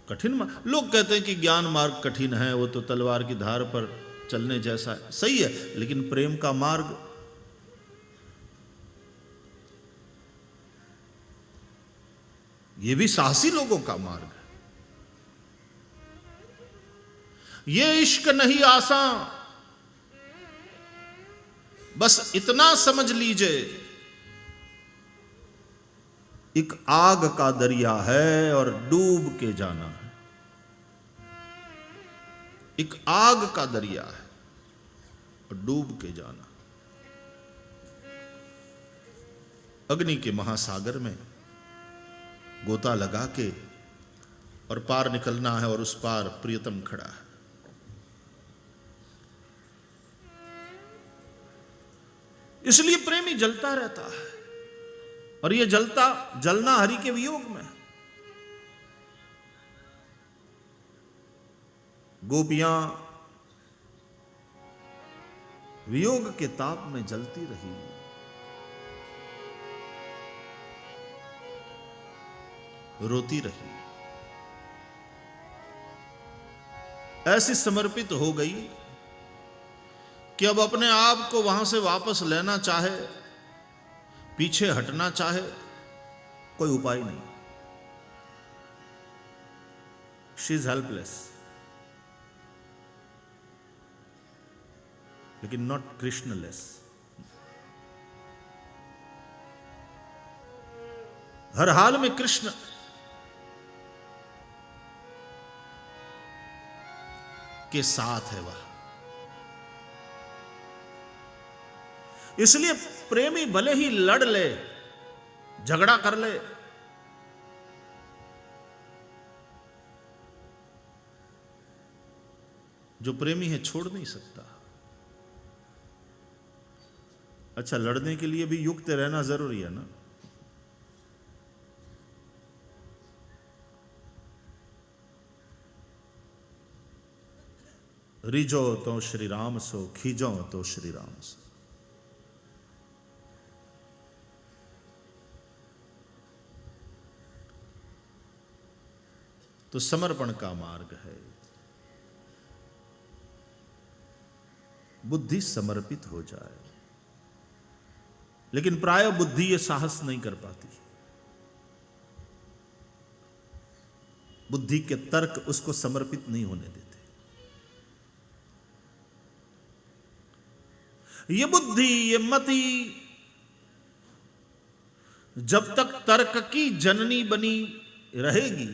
कठिन मार्ग। लोग कहते हैं कि ज्ञान मार्ग कठिन है, वो तो तलवार की धार पर चलने जैसा है। सही है, लेकिन प्रेम का मार्ग ये भी साहसी लोगों का मार्ग है। ये इश्क नहीं आसान, बस इतना समझ लीजिए, एक आग का दरिया है और डूब के जाना है। एक आग का दरिया है और डूब के जाना। अग्नि के महासागर में गोता लगा के और पार निकलना है, और उस पार प्रियतम खड़ा है। इसलिए प्रेमी जलता रहता है, और यह जलना हरि के वियोग में। गोपियां वियोग के ताप में जलती रही, रोती रही, ऐसी समर्पित हो गई कि अब अपने आप को वहां से वापस लेना चाहे, पीछे हटना चाहे, कोई उपाय नहीं। शी इज हेल्पलेस, लेकिन नॉट कृष्णलेस। हर हाल में कृष्ण के साथ है वह। इसलिए प्रेमी भले ही लड़ ले, झगड़ा कर ले, जो प्रेमी है छोड़ नहीं सकता। अच्छा, लड़ने के लिए भी युक्त रहना जरूरी है ना। रिजो तो श्री राम सो, खीजो तो श्री राम सो। तो समर्पण का मार्ग है, बुद्धि समर्पित हो जाए। लेकिन प्राय बुद्धि ये साहस नहीं कर पाती। बुद्धि के तर्क उसको समर्पित नहीं होने देते। ये बुद्धि, ये मति जब तक तर्क की जननी बनी रहेगी,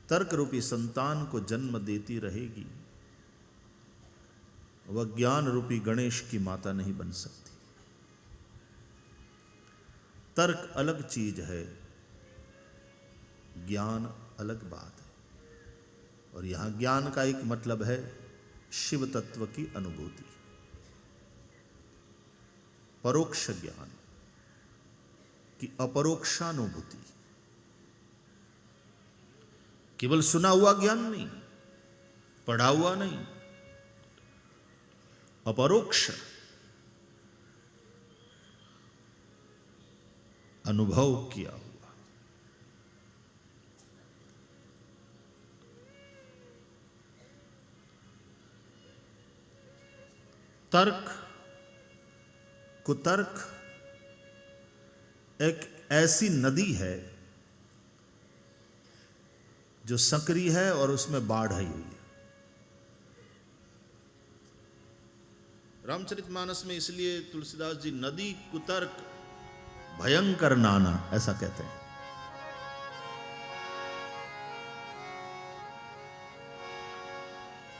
तर्क रूपी संतान को जन्म देती रहेगी, वह ज्ञान रूपी गणेश की माता नहीं बन सकती। तर्क अलग चीज है, ज्ञान अलग बात है। और यहां ज्ञान का एक मतलब है शिव तत्व की अनुभूति, परोक्ष ज्ञान की अपरोक्षानुभूति। केवल सुना हुआ ज्ञान नहीं, पढ़ा हुआ नहीं, अपरोक्ष अनुभव किया हुआ। तर्क कुतर्क एक ऐसी नदी है जो संकरी है और उसमें बाढ़ आई हुई है। रामचरितमानस में इसलिए तुलसीदास जी नदी कुतर्क भयंकर नाना ऐसा कहते हैं।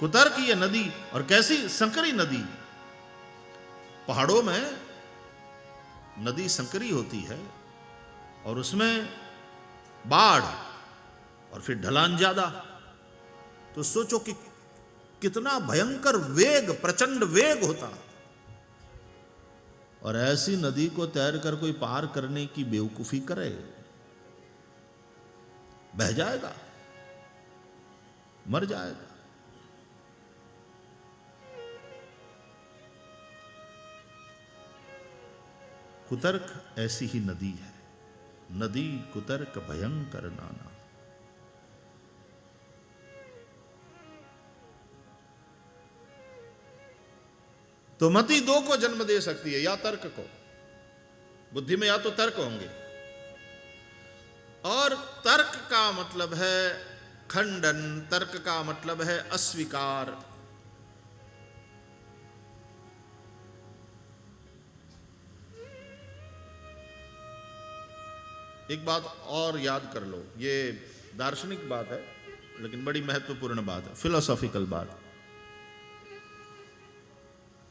कुतर्क ये नदी, और कैसी संकरी नदी। पहाड़ों में नदी संकरी होती है और उसमें बाढ़ और फिर ढलान ज्यादा, तो सोचो कि कितना भयंकर वेग, प्रचंड वेग होता। और ऐसी नदी को तैर कर कोई पार करने की बेवकूफी करे, बह जाएगा, मर जाएगा। कुतर्क ऐसी ही नदी है, नदी कुतर्क भयंकर नाना। तो मति दो को जन्म दे सकती है, या तर्क को। बुद्धि में या तो तर्क होंगे, और तर्क का मतलब है खंडन, तर्क का मतलब है अस्वीकार। एक बात और याद कर लो, ये दार्शनिक बात है लेकिन बड़ी महत्वपूर्ण बात है, फिलोसॉफिकल बात।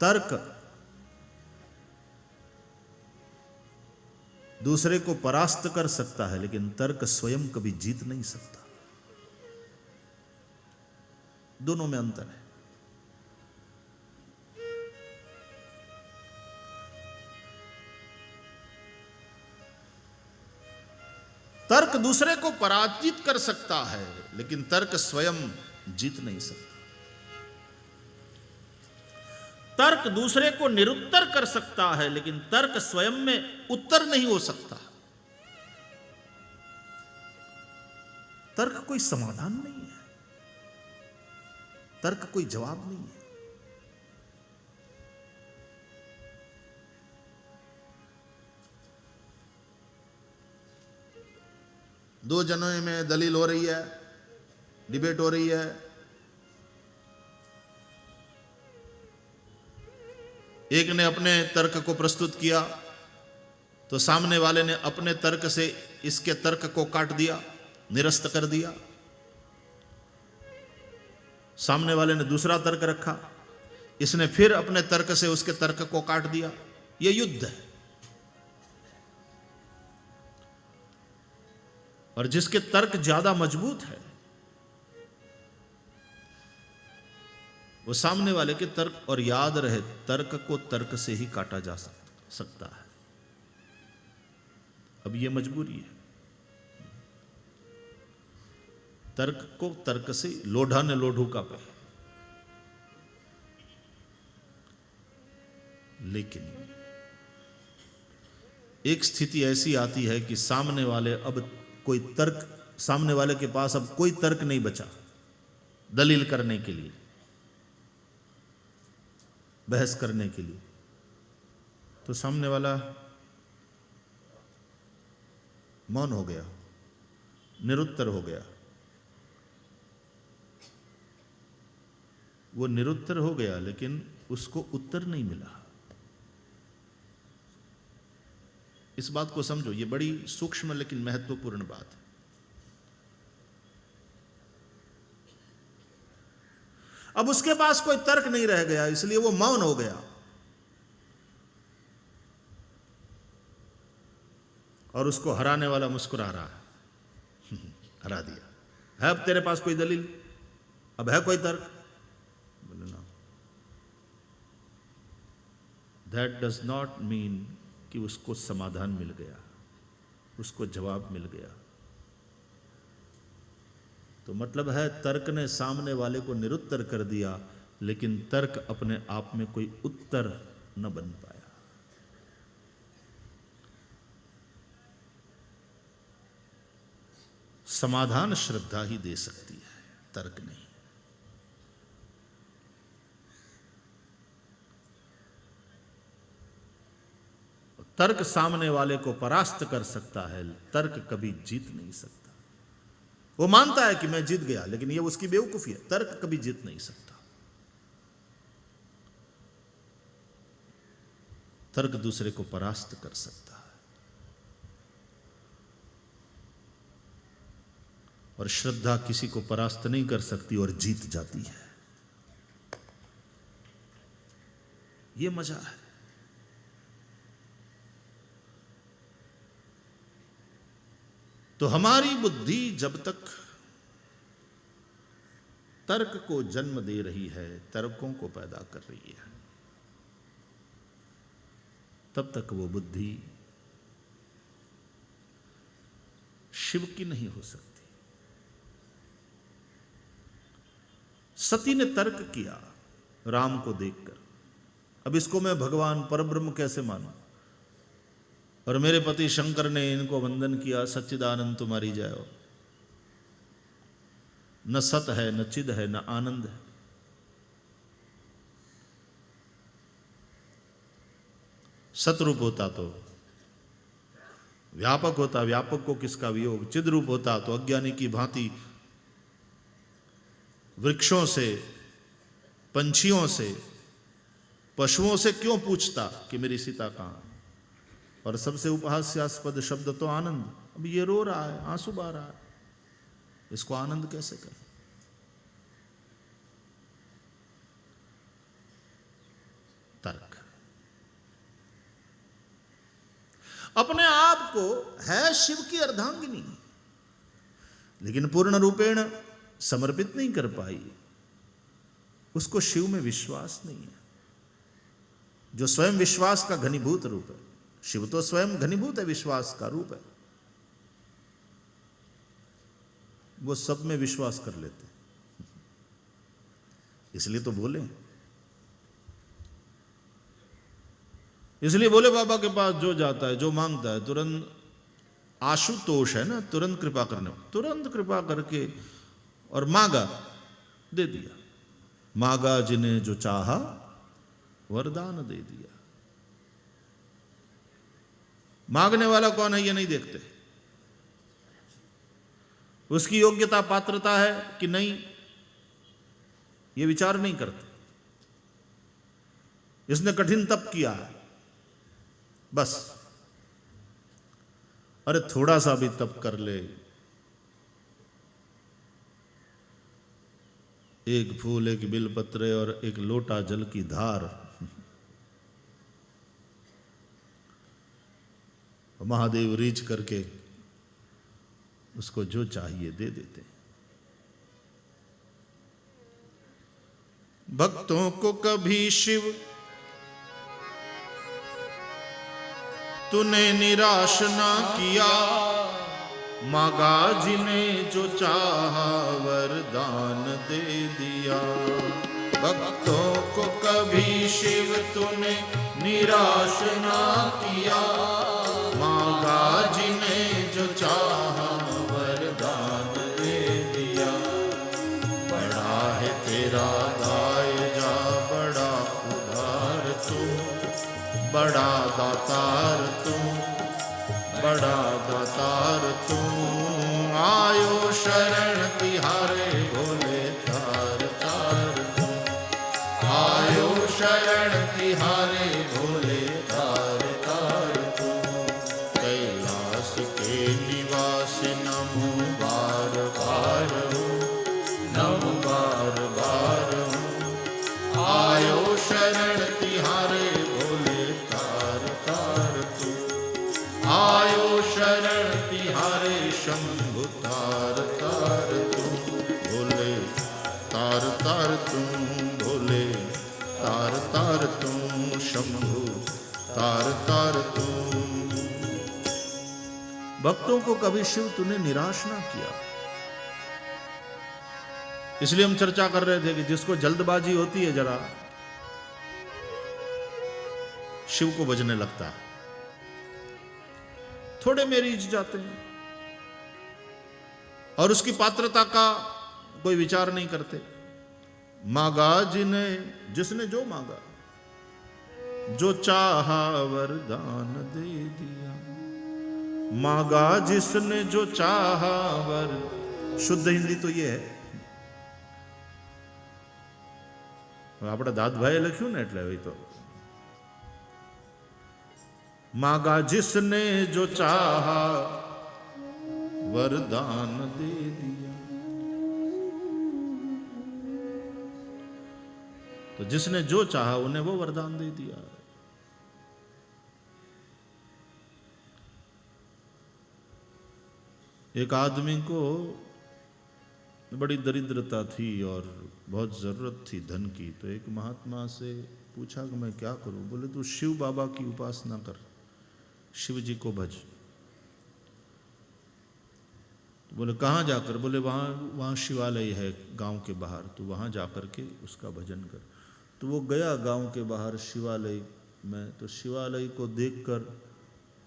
तर्क दूसरे को परास्त कर सकता है, लेकिन तर्क स्वयं कभी जीत नहीं सकता। दोनों में अंतर है। तर्क दूसरे को पराजित कर सकता है, लेकिन तर्क स्वयं जीत नहीं सकता। तर्क दूसरे को निरुत्तर कर सकता है, लेकिन तर्क स्वयं में उत्तर नहीं हो सकता। तर्क कोई समाधान नहीं है, तर्क कोई जवाब नहीं है। दो जनों में दलील हो रही है, डिबेट हो रही है। एक ने अपने तर्क को प्रस्तुत किया तो सामने वाले ने अपने तर्क से इसके तर्क को काट दिया, निरस्त कर दिया। सामने वाले ने दूसरा तर्क रखा, इसने फिर अपने तर्क से उसके तर्क को काट दिया। यह युद्ध है। और जिसके तर्क ज्यादा मजबूत है, वो सामने वाले के तर्क, और याद रहे तर्क को तर्क से ही काटा जा सकता है। अब ये मजबूरी है। तर्क को तर्क से, लोढ़ा ने लोढ़ू का पे। लेकिन एक स्थिति ऐसी आती है कि सामने वाले, अब कोई तर्क, सामने वाले के पास अब कोई तर्क नहीं बचा दलील करने के लिए, बहस करने के लिए। तो सामने वाला मौन हो गया, निरुत्तर हो गया। वो निरुत्तर हो गया, लेकिन उसको उत्तर नहीं मिला। इस बात को समझो, ये बड़ी सूक्ष्म लेकिन महत्वपूर्ण बात है। अब उसके पास कोई तर्क नहीं रह गया, इसलिए वो मौन हो गया और उसको हराने वाला मुस्कुरा रहा है। हरा दिया। है अब तेरे पास कोई दलील? अब है कोई तर्क? बोले ना। दैट डज नॉट मीन कि उसको समाधान मिल गया, उसको जवाब मिल गया। तो मतलब है तर्क ने सामने वाले को निरुत्तर कर दिया, लेकिन तर्क अपने आप में कोई उत्तर न बन पाया। समाधान श्रद्धा ही दे सकती है, तर्क नहीं। तर्क सामने वाले को परास्त कर सकता है, तर्क कभी जीत नहीं सकता। वो मानता है कि मैं जीत गया, लेकिन ये उसकी बेवकूफी है। तर्क कभी जीत नहीं सकता। तर्क दूसरे को परास्त कर सकता है, और श्रद्धा किसी को परास्त नहीं कर सकती और जीत जाती है। ये मजा है। तो हमारी बुद्धि जब तक तर्क को जन्म दे रही है, तर्कों को पैदा कर रही है, तब तक वो बुद्धि शिव की नहीं हो सकती। सती ने तर्क किया राम को देखकर, अब इसको मैं भगवान परब्रह्म कैसे मानूं? और मेरे पति शंकर ने इनको वंदन किया, सच्चिदानंद तुम्हारी जय हो। न सत है, न चिद है, न आनंद है। सतरूप होता तो व्यापक होता, व्यापक को किसका वियोग? चिद रूप होता तो अज्ञानी की भांति वृक्षों से, पंछियों से, पशुओं से क्यों पूछता कि मेरी सीता कहां? और सबसे उपहास्यास्पद शब्द तो आनंद। अब ये रो रहा है, आंसू बहा रहा है, इसको आनंद कैसे करें? तर्क अपने आप को है शिव की अर्धांगिनी, लेकिन पूर्ण रूपेण समर्पित नहीं कर पाई। उसको शिव में विश्वास नहीं है, जो स्वयं विश्वास का घनीभूत रूप है। शिव तो स्वयं घनीभूत है, विश्वास का रूप है। वो सब में विश्वास कर लेते, इसलिए तो बोले। इसलिए बोले बाबा के पास जो जाता है, जो मांगता है, तुरंत आशुतोष है ना, तुरंत कृपा करने, तुरंत कृपा करके और मांगा, दे दिया। मांगा जिन्हें जो चाहा, वरदान दे दिया। मांगने वाला कौन है ये नहीं देखते, उसकी योग्यता पात्रता है कि नहीं ये विचार नहीं करते। इसने कठिन तप किया है, बस। अरे थोड़ा सा भी तप कर ले, एक फूल, एक बिलपत्र और एक लोटा जल की धार, महादेव रीच करके उसको जो चाहिए दे देते। भक्तों को कभी शिव तूने निराश ना किया, मांगा जिन्हें जो चाहा, वरदान दे दिया। भक्तों को कभी शिव तूने निराश ना किया, मांगा जिन्हें जो चाहा, वरदान दे दिया। बड़ा है तेरा दाय जा, बड़ा उदार तू, बड़ा दातार तू, बड़ा दातार तू। आयो शरण तिहारे भोले तार तार तू, आयो शरण तिहारे भोले तार तार तू। शंभु तार तार तुम भोले, तार तार तुम भोले, तार तार तुम शंभु तार तार तुम। भक्तों को कभी शिव तूने निराश ना किया। इसलिए हम चर्चा कर रहे थे कि जिसको जल्दबाजी होती है जरा, शिव को बजने लगता है, थोड़े में रीझ जाते हैं और उसकी पात्रता का कोई विचार नहीं करते। मांगा जिसने जो मांगा, जो चाहा वरदान दे दिया। मांगा जिसने जो चाहा वर, शुद्ध हिंदी तो ये है। આપણે દાદભાઈએ લખ્યું ને એટલે હવે તો मांगा जिसने जो चाहा वरदान दे दिया। तो जिसने जो चाहा उन्हें वो वरदान दे दिया। एक आदमी को बड़ी दरिद्रता थी और बहुत ज़रूरत थी धन की, तो एक महात्मा से पूछा कि मैं क्या करूं। बोले तू शिव बाबा की उपासना कर, शिव जी को भज। तो बोले कहाँ जाकर? बोले वहाँ शिवालय है गांव के बाहर, तो वहाँ जाकर के उसका भजन कर। तो वो गया गांव के बाहर शिवालय में, तो शिवालय को देखकर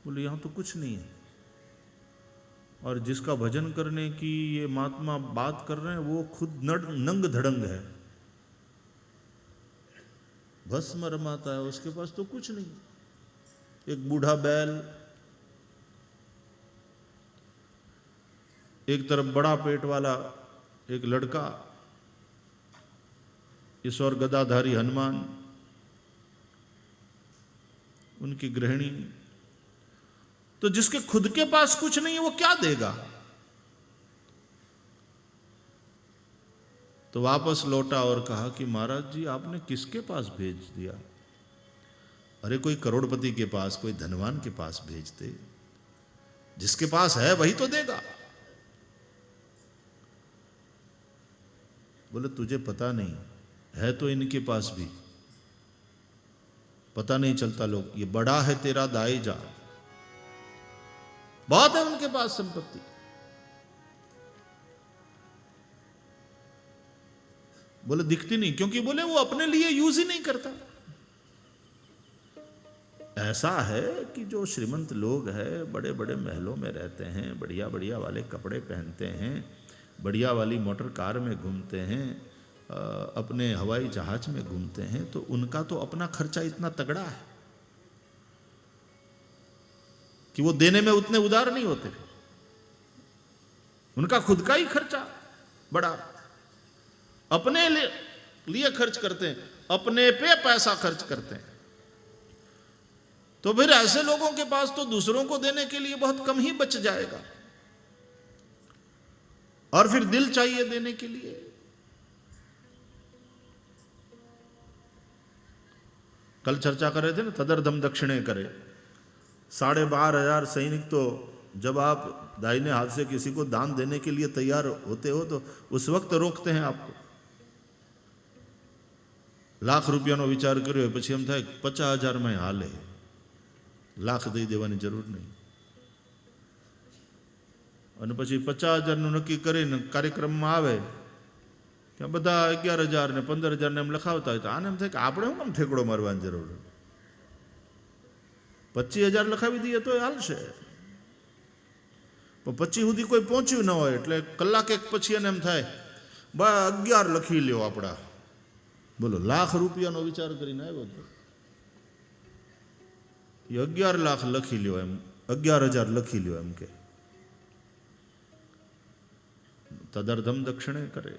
बोले यहाँ तो कुछ नहीं है, और जिसका भजन करने की ये महात्मा बात कर रहे हैं वो खुद नंग धड़ंग है, भस्म रमाता है, उसके पास तो कुछ नहीं। एक बूढ़ा बैल, एक तरफ बड़ा पेट वाला एक लड़का, इस और गदाधारी हनुमान, उनकी गृहिणी। तो जिसके खुद के पास कुछ नहीं है वो क्या देगा? तो वापस लौटा और कहा कि महाराज जी आपने किसके पास भेज दिया? अरे कोई करोड़पति के पास, कोई धनवान के पास भेजते, जिसके पास है वही तो देगा। बोले तुझे पता नहीं है, तो इनके पास भी पता नहीं चलता। लोग ये बड़ा है तेरा दाई जा, बहुत है उनके पास संपत्ति। बोले दिखती नहीं, क्योंकि बोले वो अपने लिए यूज ही नहीं करता। ऐसा है कि जो श्रीमंत लोग हैं, बड़े बड़े महलों में रहते हैं, बढ़िया बढ़िया वाले कपड़े पहनते हैं, बढ़िया वाली मोटर कार में घूमते हैं, अपने हवाई जहाज में घूमते हैं, तो उनका तो अपना खर्चा इतना तगड़ा है कि वो देने में उतने उदार नहीं होते। उनका खुद का ही खर्चा बड़ा, अपने लिए खर्च करते हैं, अपने पे पैसा खर्च करते हैं। तो फिर ऐसे लोगों के पास तो दूसरों को देने के लिए बहुत कम ही बच जाएगा, और फिर दिल चाहिए देने के लिए। कल चर्चा कर रहे थे ना, तदर्थम दक्षिणे करे। 12,500 सैनिक तो जब आप दाहिने हाथ से किसी को दान देने के लिए तैयार होते हो तो उस वक्त रोकते हैं आपको। लाख रुपयाનો विचार કર્યો પછી એમ થાય 50,000 में हाले, लाख दई देવાની જરૂર नहीं। અને પછી 50,000 નું નક્કી કરીને કાર્યક્રમમાં આવે કે બધા 11,000 ને 15,000 ને એમ લખાવતા હોય, તો આને એમ થાય કે આપણે શું કામ ઠેકડો મારવાની જરૂર? 25,000 લખાવી દઈએ તો હાલશે, પણ 25 સુધી કોઈ પહોંચ્યું ન હોય એટલે કલાક એક પછી એને એમ થાય 11 લખી લ્યો આપણા। બોલો, લાખ રૂપિયાનો વિચાર કરીને આવ્યો હતો, એ 11 લાખ લખી લ્યો, એમ 11,000 લખી લ્યો એમ કે તદર્થમ દક્ષિણે કરે।